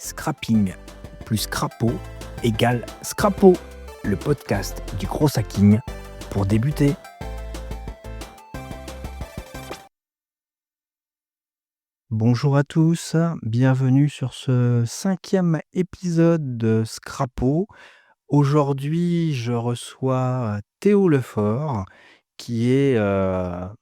Scrapping plus crapaud égale Scrapo, le podcast du gros hacking pour débuter. Bonjour à tous, bienvenue sur ce 5e épisode de Scrapo. Aujourd'hui, je reçois Théo Lefort, qui est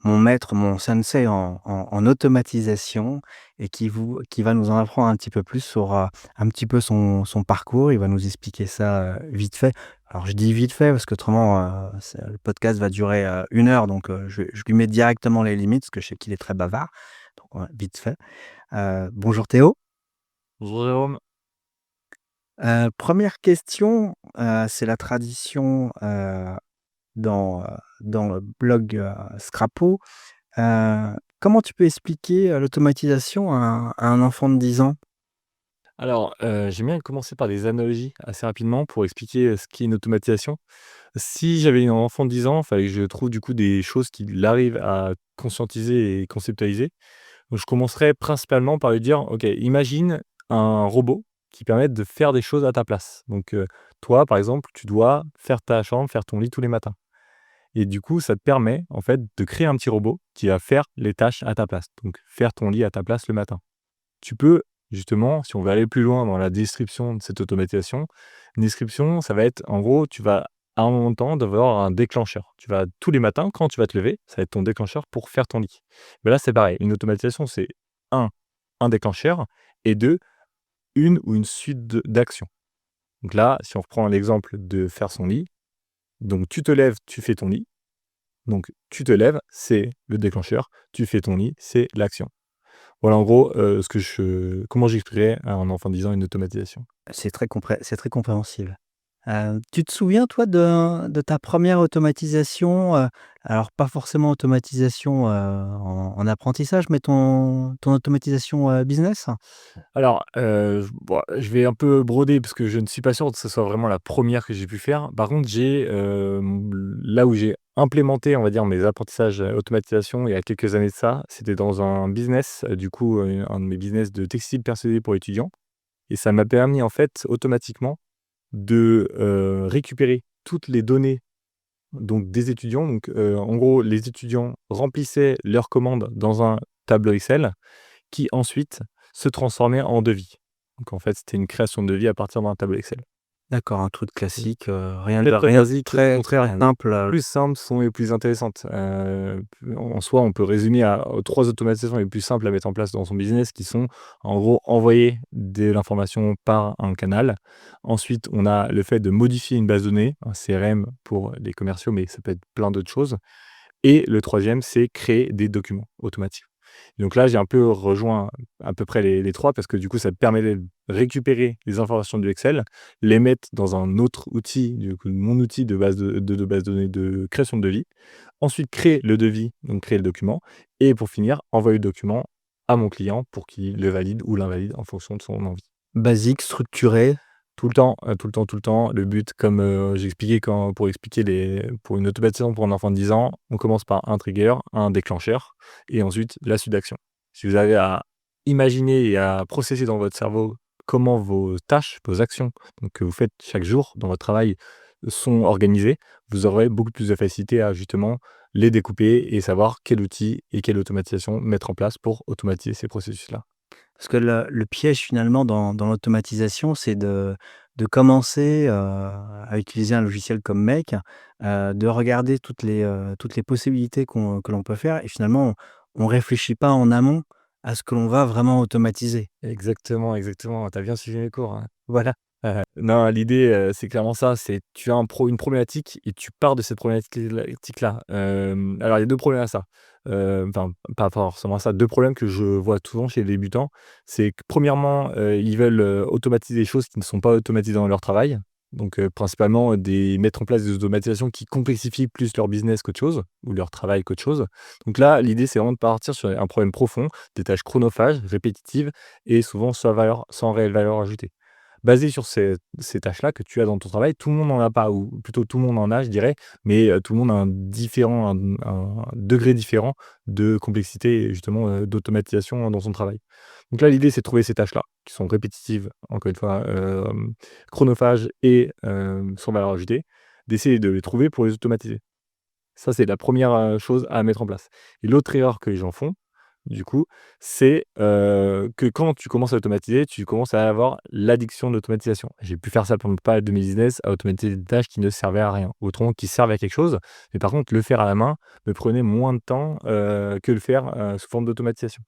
mon maître, mon sensei en automatisation et qui va nous en apprendre un petit peu plus sur un petit peu son parcours. Il va nous expliquer ça vite fait. Alors, je dis vite fait parce qu'autrement, le podcast va durer 1 heure, donc je lui mets directement les limites parce que je sais qu'il est très bavard. Donc, vite fait. Bonjour Théo. Bonjour Jérôme. Première question, c'est la tradition dans, dans le blog Scrapo. Comment tu peux expliquer l'automatisation à un enfant de 10 ans? Alors, j'aime bien commencer par des analogies assez rapidement pour expliquer, ce qu'est une automatisation. Si j'avais un enfant de 10 ans, il fallait que je trouve du coup des choses qu'il arrive à conscientiser et conceptualiser. Donc je commencerais principalement par lui dire: «OK, imagine un robot qui permette de faire des choses à ta place». Donc, toi, par exemple, tu dois faire ta chambre, faire ton lit tous les matins et du coup, ça te permet, en fait, de créer un petit robot qui va faire les tâches à ta place. Donc faire ton lit à ta place le matin. Tu peux justement, si on veut aller plus loin dans la description de cette automatisation, une description, ça va être en gros, tu vas à un moment de temps devoir un déclencheur. Tu vas tous les matins, quand tu vas te lever, ça va être ton déclencheur pour faire ton lit. Mais là, c'est pareil. Une automatisation, c'est un, un déclencheur et deux, une ou une suite d'actions. Donc là, si on reprend l'exemple de faire son lit, donc tu te lèves, tu fais ton lit. Donc tu te lèves, c'est le déclencheur. Tu fais ton lit, c'est l'action. Voilà en gros, comment j'expliquerais à un enfant de 10 ans une automatisation. C'est très compréhensible. Tu te souviens toi de ta première automatisation, alors pas forcément automatisation, en apprentissage, mais ton automatisation, business? Alors, je vais un peu broder parce que je ne suis pas sûr que ce soit vraiment la première que j'ai pu faire. Par contre, là où j'ai implémenté, on va dire, mes apprentissages, automatisation il y a quelques années de ça, c'était dans un business, du coup, un de mes business de textile personnalisé pour étudiants et ça m'a permis en fait automatiquement de, récupérer toutes les données donc des étudiants. Donc, en gros, les étudiants remplissaient leurs commandes dans un tableau Excel qui ensuite se transformait en devis. Donc en fait, c'était une création de devis à partir d'un tableau Excel. D'accord, un truc Mmh. classique, rien Très rien basique, au très contraire, simple, plus simples sont les plus intéressantes. En soi, on peut résumer aux 3 automatisations les plus simples à mettre en place dans son business qui sont, en gros, envoyer de l'information par un canal. Ensuite, on a le fait de modifier une base de données, un CRM pour les commerciaux, mais ça peut être plein d'autres choses. Et le troisième, c'est créer des documents automatiques. Donc là, j'ai un peu rejoint à peu près les 3 parce que du coup, ça te permet de récupérer les informations du Excel, les mettre dans un autre outil, du coup, mon outil de base de données de création de devis. Ensuite, créer le devis, donc créer le document et pour finir, envoyer le document à mon client pour qu'il le valide ou l'invalide en fonction de son envie. basique, structuré. Tout le temps, tout le temps, tout le temps. Le but, comme, j'expliquais pour expliquer pour une automatisation pour un enfant de 10 ans, on commence par un trigger, un déclencheur et ensuite la suite d'actions. Si vous avez à imaginer et à processer dans votre cerveau comment vos tâches, vos actions, donc que vous faites chaque jour dans votre travail, sont organisées, vous aurez beaucoup plus de facilité à justement les découper et savoir quel outil et quelle automatisation mettre en place pour automatiser ces processus-là. Parce que le piège finalement dans l'automatisation, c'est de commencer, à utiliser un logiciel comme Make, de regarder toutes les possibilités que l'on peut faire et finalement on réfléchit pas en amont à ce que l'on va vraiment automatiser. Exactement, exactement, tu as bien suivi mes cours, hein. Voilà. Non, l'idée, c'est clairement ça, c'est tu as une problématique et tu pars de cette problématique-là. Alors il y a 2 problèmes à ça. Enfin, pas forcément à ça, 2 problèmes que je vois souvent chez les débutants. C'est que premièrement, ils veulent, automatiser des choses qui ne sont pas automatisées dans leur travail. Donc, principalement, mettre en place des automatisations qui complexifient plus leur business qu'autre chose ou leur travail qu'autre chose. Donc là, l'idée, c'est vraiment de partir sur un problème profond, des tâches chronophages, répétitives et souvent sans réelle valeur ajoutée. basées sur ces tâches-là que tu as dans ton travail. Tout le monde n'en a pas ou plutôt tout le monde en a, je dirais, mais tout le monde a un degré différent de complexité et justement, d'automatisation dans son travail. Donc là, l'idée, c'est de trouver ces tâches-là qui sont répétitives, encore une fois, chronophages et sans valeur ajoutée, d'essayer de les trouver pour les automatiser. Ça, c'est la première chose à mettre en place. Et l'autre erreur que les gens font, du coup, c'est, que quand tu commences à automatiser, tu commences à avoir l'addiction d'automatisation. J'ai pu faire ça pendant pas mal de mes business, à automatiser des tâches qui ne servaient à rien, autrement qui servent à quelque chose, mais par contre le faire à la main me prenait moins de temps, que le faire, sous forme d'automatisation.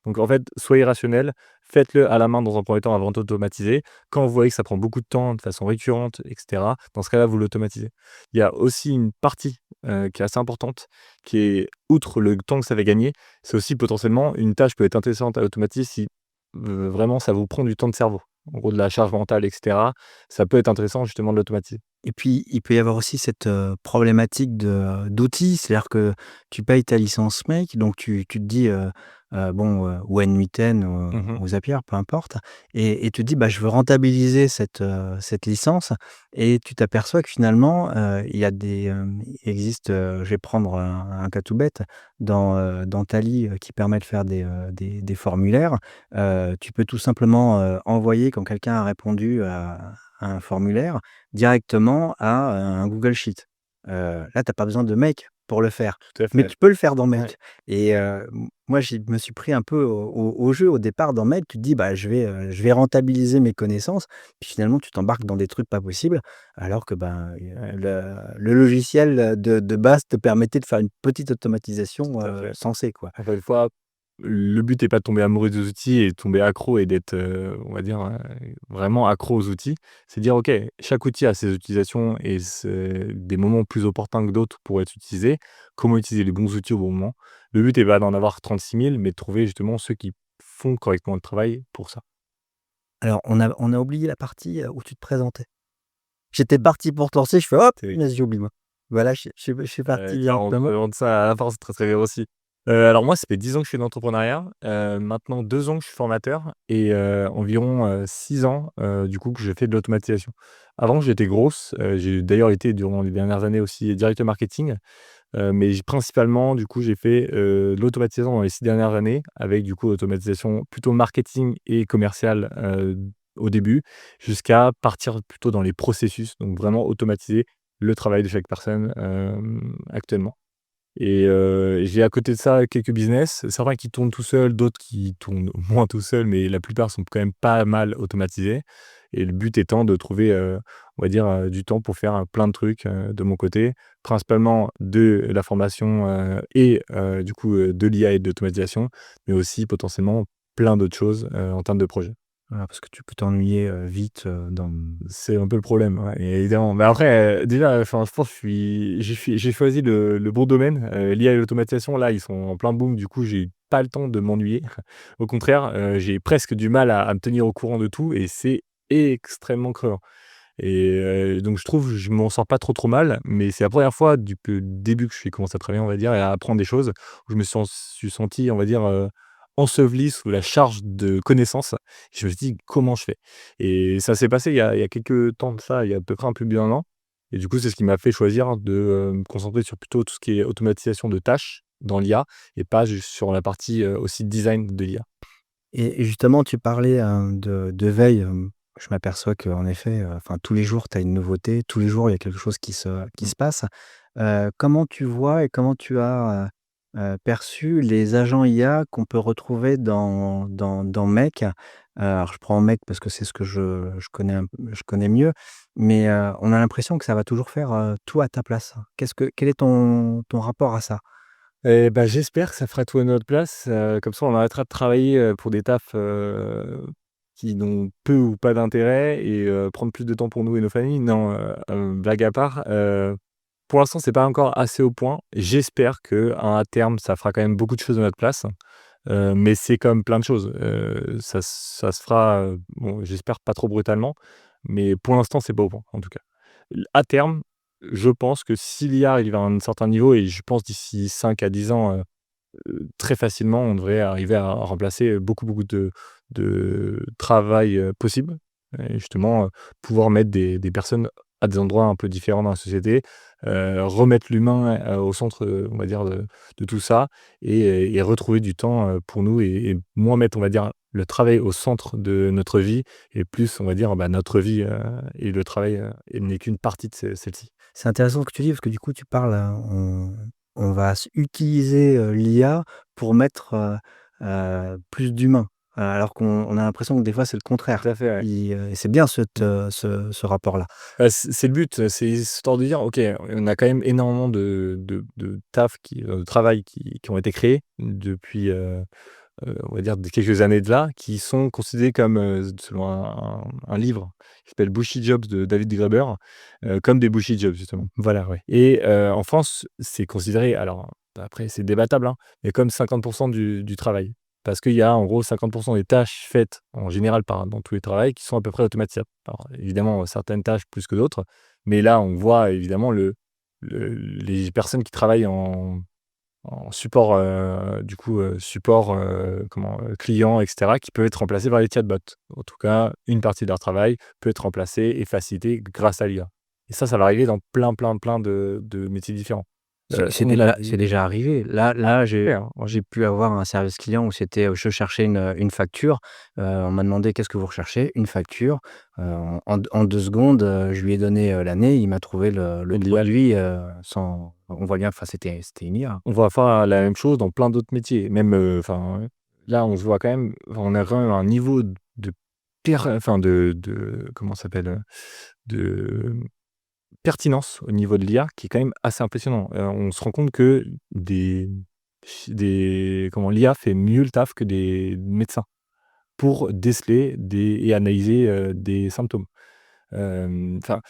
Donc en fait, soyez rationnel, faites-le à la main dans un premier temps avant d'automatiser. Quand vous voyez que ça prend beaucoup de temps de façon récurrente et cetera, dans ce cas-là, vous l'automatisez. Il y a aussi une partie, qui est assez importante, qui est outre le temps que ça va gagner, c'est aussi potentiellement une tâche peut être intéressante à automatiser si, vraiment ça vous prend du temps de cerveau. En gros de la charge mentale et cetera, ça peut être intéressant justement de l'automatiser. Et puis, il peut y avoir aussi cette, problématique d'outils. C'est-à-dire que tu payes ta licence Make, donc tu te dis, bon, ou n8n Mmh. ou Zapier, peu importe, et tu te dis: «Bah, je veux rentabiliser cette licence», et tu t'aperçois que finalement, il y a il existe, je vais prendre un cas tout bête, dans Tally, qui permet de faire des formulaires. Tu peux tout simplement, envoyer quand quelqu'un a répondu à un formulaire, directement à un Google Sheet. Là, tu as pas besoin de Make pour le faire, Tout à mais fait. tu peux le faire dans Ouais. Make, et moi, je me suis pris un peu au jeu au départ dans Make. Tu te dis: «Bah, je vais rentabiliser mes connaissances», puis finalement, tu t'embarques dans des trucs pas possibles, alors que, ben, le logiciel, de base te permettait de faire une petite automatisation, Tout à fait. sensée, quoi. Encore une fois, le but est pas de tomber amoureux des outils et de tomber accro et d'être, on va dire, vraiment accro aux outils. C'est dire: «OK, chaque outil a ses utilisations et des moments plus opportuns que d'autres pour être utilisé. Comment utiliser les bons outils au bon moment?» Le but est pas d'en avoir 36 000, mais de trouver justement ceux qui font correctement le travail pour ça. Alors on a oublié la partie, où tu te présentais. J'étais parti pour te lancer, je fais: «Hop, C'est punaise, j'ai oublié moi». Voilà, je suis parti Carrément, directement. vraiment de ça à la fin, c'est très, très bien aussi. Alors moi, ça fait 10 ans que je fais de l'entrepreneuriat, maintenant 2 ans que je suis formateur et environ, 6 ans, du coup, que je fais de l'automatisation. Avant, j'étais grosse, j'ai d'ailleurs été durant les dernières années aussi directeur marketing, mais principalement, du coup, j'ai fait, de l'automatisation dans les 6 dernières années avec, du coup, automatisation plutôt marketing et commercial, au début, jusqu'à partir plutôt dans les processus, donc vraiment automatiser le travail de chaque personne, actuellement. Et j'ai à côté de ça quelques business, certains qui tournent tout seuls, d'autres qui tournent moins tout seuls, mais la plupart sont quand même pas mal automatisés et le but étant de trouver, on va dire, du temps pour faire, plein de trucs, de mon côté. Principalement de la formation, et du coup, de l'IA et de l'automatisation, mais aussi potentiellement plein d'autres choses, en termes de projets. Voilà, parce que tu peux t'ennuyer, vite, dans C'est un peu le problème, ouais, et évidemment. Mais après, déjà, enfin, je pense que j'ai choisi le bon domaine, l'IA et l'automatisation. Là, ils sont en plein boom, du coup, j'ai pas le temps de m'ennuyer. Au contraire, j'ai presque du mal à me tenir au courant de tout et c'est extrêmement crevant et donc je trouve, je m'en sors pas trop, trop mal, mais c'est la première fois depuis le début que je suis commencé à travailler, on va dire et à apprendre des choses, où je suis senti, on va dire, enseveli sous la charge de connaissances. Je me suis dit: «Comment je fais?» Et ça s'est passé il y a quelques temps de ça, il y a à peu près un peu plus d'1 an et du coup, c'est ce qui m'a fait choisir de, me concentrer sur plutôt tout ce qui est automatisation de tâches dans l'IA et pas juste sur la partie, aussi design de l'IA. et justement, tu parlais, de veille, je m'aperçois qu'en effet, enfin, tous les jours, tu as une nouveauté, tous les jours, il y a quelque chose qui Mmh. se passe. Comment tu vois et comment tu as, perçu les agents IA qu'on peut retrouver dans Make? Alors je prends Make parce que c'est ce que je connais mieux, mais on a l'impression que ça va toujours faire, tout à ta place. Quel est ton rapport à ça? Et bah, j'espère que ça fera tout à notre place, comme ça on arrêtera de travailler, pour des tafs, qui n'ont peu ou pas d'intérêt et prendre plus de temps pour nous et nos familles. Non, blague à part, pour l'instant c'est pas encore assez au point. J'espère qu'à terme ça fera quand même beaucoup de choses à notre place, mais c'est comme plein de choses, ça se fera, bon j'espère pas trop brutalement, mais pour l'instant c'est pas au point en tout cas. À terme, je pense que si l'IA arrive à un certain niveau et je pense d'ici 5 à 10 ans, très facilement, on devrait arriver à remplacer beaucoup, beaucoup de travail, possible. et justement, pouvoir mettre des personnes à des endroits un peu différents dans la société, remettre l'humain, au centre, on va dire de tout ça et retrouver du temps, pour nous et moins mettre, on va dire, le travail au centre de notre vie et plus, on va dire, bah, notre vie, et le travail, n'est qu'une partie de celle-ci. C'est intéressant ce que tu dis parce que du coup tu parles, on va utiliser, l'IA pour mettre, plus d'humain, alors qu'on a l'impression que des fois c'est le Tout contraire. à fait, ouais. Et c'est bien Mmh. ce rapport-là. C'est le but, c'est histoire de dire: «OK, on a quand même énormément de taf de travail qui ont été créés depuis, on va dire de quelques années de là, qui sont considérés comme, selon un livre qui s'appelle Bushy Jobs de David Graeber, comme des Bushy Jobs justement Voilà, ouais. et en France, c'est considéré alors après c'est débattable, hein, mais comme 50 du travail. Parce qu'il y a en gros 50 des tâches faites en général par dans tous les travails qui sont à peu près automatisables. Alors évidemment, certaines tâches plus que d'autres, mais là on voit évidemment les personnes qui travaillent en support, du coup, support, client et cetera, qui peuvent être remplacés par les chatbots. En tout cas, une partie de leur travail peut être remplacée et facilitée grâce à l'IA et ça va arriver dans plein, plein, plein de métiers différents. On a C'est des déjà arrivé. Là, ouais, hein, ouais. j'ai pu avoir un service client où c'était, je cherchais une facture, on m'a demandé: «Qu'est-ce que vous recherchez?» Une facture, en 2 secondes, je lui ai donné, l'année, il m'a trouvé le L'IA produit, sans on voit bien, enfin c'était une IA. on va faire la même chose dans plein d'autres métiers. Même, là, on se voit quand même on a quand même un niveau de de comment ça s'appelle? De pertinence au niveau de l'IA qui est quand même assez impressionnant. On se rend compte que l'IA fait mieux le taf que des médecins pour déceler et analyser, des symptômes. Enfin,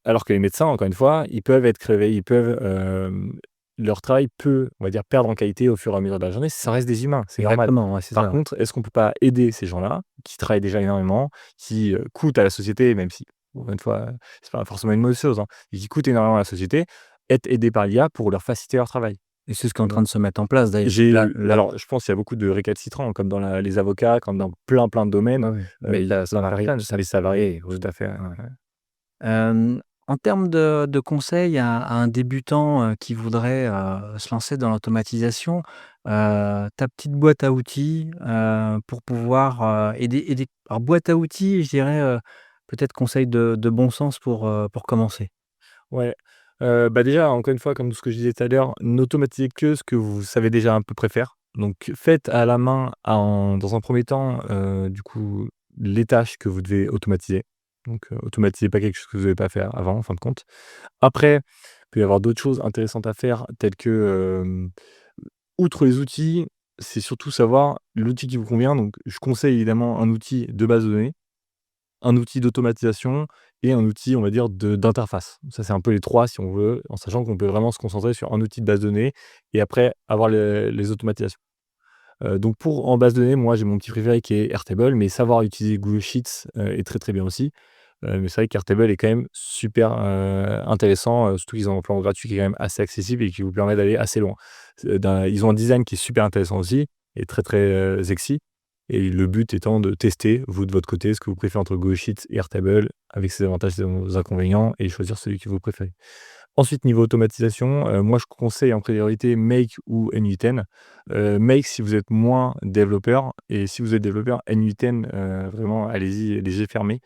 alors que les médecins, encore une fois, ils peuvent être crevés, leur travail peut, on va dire, perdre en qualité au fur et à mesure de la journée. Ça reste des humains, c'est normal. Exactement, ouais, c'est Par ça. contre, est-ce qu'on peut pas aider ces gens-là, qui travaillent déjà énormément, qui, coûtent à la société, même si, encore une fois, c'est pas forcément une mauvaise chose, hein, et qui coûtent énormément à la société, être aidés par l'IA pour leur faciliter leur travail? Et c'est ce qui est en train Mmh. de se mettre en place d'ailleurs. Là Alors je pense qu'il y a beaucoup de récalcitrants, comme dans les avocats, comme dans plein, plein de domaines, ouais, ouais, mais là ça ça va varie, ça ça ça varie. oui, Tout oui, à fait, ouais, ouais. ouais. En termes de conseils à un débutant, qui voudrait, se lancer dans l'automatisation, ta petite boîte à outils, pour pouvoir, aider alors boîte à outils, je dirais, peut-être conseil de bon sens pour commencer? Ouais, bah, déjà, encore une fois, comme ce que je disais tout à l'heure, n'automatisez que ce que vous savez déjà à peu près faire. Donc faites à la main dans un premier temps, du coup, les tâches que vous devez automatiser. Donc automatisez pas quelque chose que vous n'avez pas faire avant, en fin de compte. Après, il peut y avoir d'autres choses intéressantes à faire telles que, outre les outils, c'est surtout savoir l'outil qui vous convient. Donc je conseille évidemment un outil de base de données, un outil d'automatisation et un outil, on va dire, d'interface. Ça, c'est un peu les 3 si on veut, en sachant qu'on peut vraiment se concentrer sur un outil de base de données et après avoir les automatisations. Donc pour en base de données, moi, j'ai mon petit préféré qui est Airtable, mais savoir utiliser Google Sheets, est très, très bien aussi. Mais c'est vrai qu'Airtable est quand même super, intéressant, surtout qu'ils ont un plan gratuit qui est quand même assez accessible et qui vous permet d'aller assez loin. Ils ont un design qui est super intéressant aussi et très, très, sexy et le but étant de tester, vous, de votre côté, ce que vous préférez entre Google Sheets et Airtable avec ses avantages et ses inconvénients et choisir celui que vous préférez. Ensuite, niveau automatisation, moi, je conseille en priorité Make ou n8n. Make si vous êtes moins développeur et si vous êtes développeur, n8n, vraiment allez-y les yeux fermés.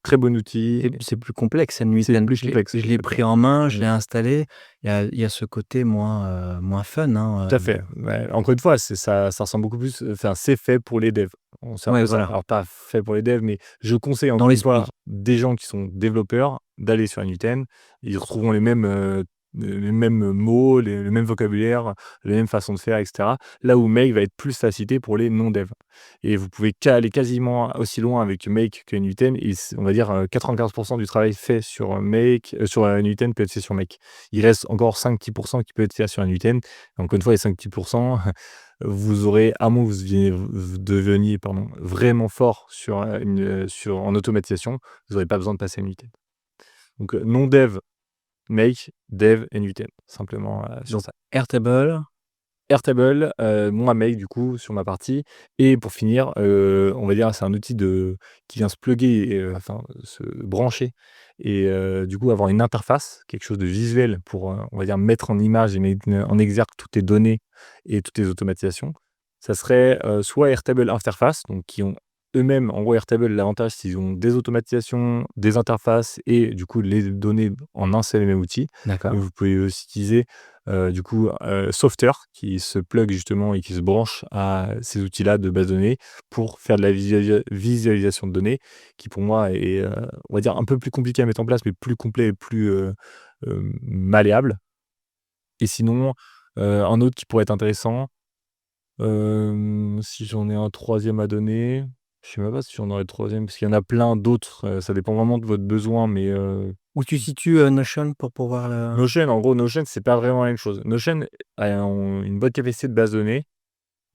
Très bon outil, C'est plus complexe c'est N8N. plus complexe, Je tout l'ai à fait. pris en main, je Mmh. l'ai installé. Il y a ce côté moins fun, hein, Tout à fait. Ouais, encore une fois, ça ressemble beaucoup plus enfin, c'est fait pour les devs. Bon, c'est un ouais, peu ça. voilà, Alors pas fait pour les devs, mais je conseille dans encore une l'esprit. fois, des gens qui sont développeurs, d'aller sur n8n. Ils retrouveront les mêmes mots, le même vocabulaire, les mêmes façons de faire et cetera. Là où Make va être plus facilité pour les non devs et vous pouvez aller quasiment aussi loin avec Make que n8n et on va dire, 95 du travail fait sur Make, sur n8n peut être fait sur Make. Il reste encore 5-10 qui peut être fait sur n8n. Encore une fois, les 5-10 vous aurez à moins que vous deveniez pardon, vraiment fort sur, en automatisation, vous n'aurez pas besoin de passer n8n. Donc, non dev, make, dev, n8n, simplement, sur Donc ça. Airtable, Airtable, mon Make du coup sur ma partie et pour finir, on va dire c'est un outil qui vient se plugger et enfin se brancher et du coup avoir une interface, quelque chose de visuel pour, on va dire mettre en image et mettre en exergue toutes tes données et toutes tes automatisations. Ça serait, soit Airtable Interface, donc qui ont eux-mêmes en gros Airtable l'avantage c'est qu'ils ont des automatisations, des interfaces et du coup les données en un seul et même outil. D'accord. Vous pouvez aussi utiliser du coup, Software qui se plug justement et qui se branche à ces outils-là de base de données pour faire de la visualisation de données qui pour moi est, on va dire un peu plus compliqué à mettre en place, mais plus complet et plus, malléable. Et sinon, un autre qui pourrait être intéressant, si j'en ai un troisième à donner, je sais même pas si j'en aurais 3e parce qu'il y en a plein d'autres, ça dépend vraiment de votre besoin, mais Où tu situes, Notion pour pouvoir le Notion, en gros, Notion, c'est pas vraiment la même chose. Notion a une bonne capacité de base de données.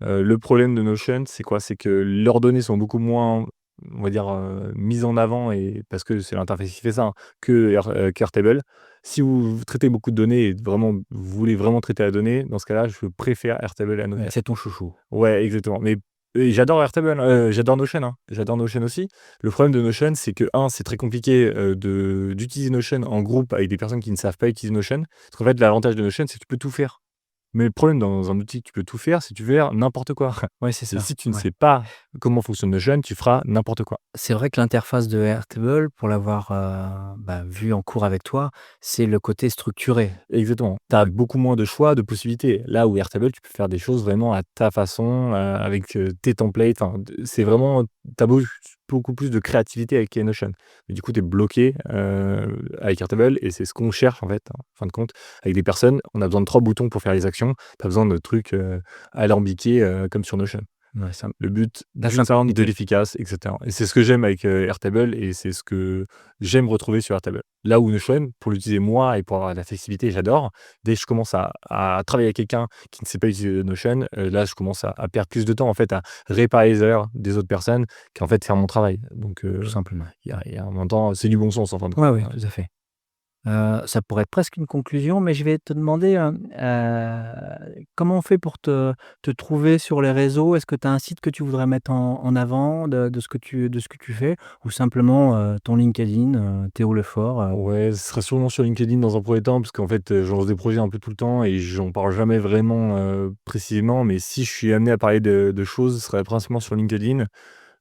Le problème de Notion, c'est quoi? C'est que leurs données sont beaucoup moins, on va dire, mises en avant et parce que c'est l'interface qui fait ça, hein, qu'Airtable. Si vous traitez beaucoup de données et vraiment vous voulez vraiment traiter la donnée, dans ce cas-là, je préfère Airtable à ouais, Notion. c'est ton chouchou. Ouais, exactement. Mais et j'adore Airtable, j'adore Notion, hein. J'adore Notion aussi. Le problème de Notion, c'est que c'est très compliqué, d'utiliser Notion en groupe avec des personnes qui ne savent pas utiliser Notion. Parce qu'en fait, l'avantage de Notion, c'est que tu peux tout faire. Mais le problème dans un outil que tu peux tout faire, c'est que tu peux faire n'importe quoi. Ouais, c'est Et ça, si tu ne ouais. sais pas comment fonctionne Notion, tu feras n'importe quoi. C'est vrai que l'interface de Airtable, pour l'avoir, vue en cours avec toi, c'est le côté structuré. Exactement. Tu as Ouais. beaucoup moins de choix, de possibilités. Là où Airtable, tu peux faire des choses vraiment à ta façon, avec, tes templates. Enfin, c'est vraiment tu as beaucoup plus de créativité avec Notion. Mais du coup, tu es bloqué, avec Airtable et c'est ce qu'on cherche en fait, en fin de compte. Avec des personnes, on a besoin de 3 boutons pour faire les actions, pas besoin de trucs, alambiqués, comme sur Notion. Ouais, ça Le but that's de simple. l'efficace et cetera et c'est ce que j'aime avec, Airtable et c'est ce que j'aime retrouver sur Airtable. Là où Notion, pour l'utiliser moi et pour avoir de la flexibilité, j'adore. Dès que je commence à travailler avec quelqu'un qui ne sait pas utiliser Notion, là, je commence à perdre plus de temps, en fait, à réparer les erreurs des autres personnes qu'en fait, faire mon travail. Donc Tout simplement. il y a en même temps, c'est du bon sens, en fin de compte. Ouais, ouais, Ouais. tout à fait. Ça pourrait être presque une conclusion, mais je vais te demander, comment on fait pour te trouver sur les réseaux? Est-ce que tu as un site que tu voudrais mettre en avant de ce que tu fais? Ou simplement, ton LinkedIn, Théo Lefort, Ouais, ce sera sûrement sur LinkedIn dans un premier temps, parce qu'en fait, je lance des projets un peu tout le temps et j'en parle jamais vraiment, précisément. Mais si je suis amené à parler de choses, ce serait principalement sur LinkedIn.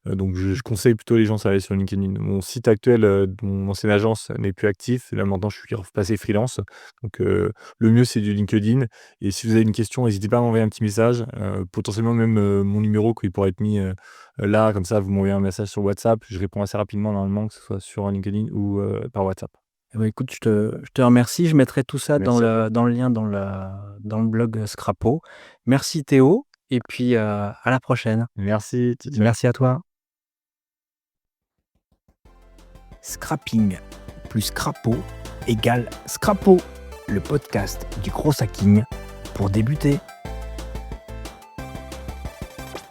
Donc je conseille plutôt les gens d'aller sur LinkedIn. Mon site actuel, de mon ancienne agence n'est plus actif. Là maintenant, je suis repassé freelance. Donc le mieux, c'est du LinkedIn et si vous avez une question, n'hésitez pas à m'envoyer un petit message, potentiellement même, mon numéro qui pourrait être mis, là, comme ça, vous m'envoyez un message sur WhatsApp. Je réponds assez rapidement normalement, que ce soit sur LinkedIn ou par WhatsApp. eh bah, écoute, je te remercie. Je mettrai tout ça Merci à toi. dans le lien dans le blog, Scrapo. Merci Théo et puis, à la prochaine. Merci, ciao. Merci à toi. Scrapping plus Scrapo égale Scrapo, le podcast du gros hacking pour débuter.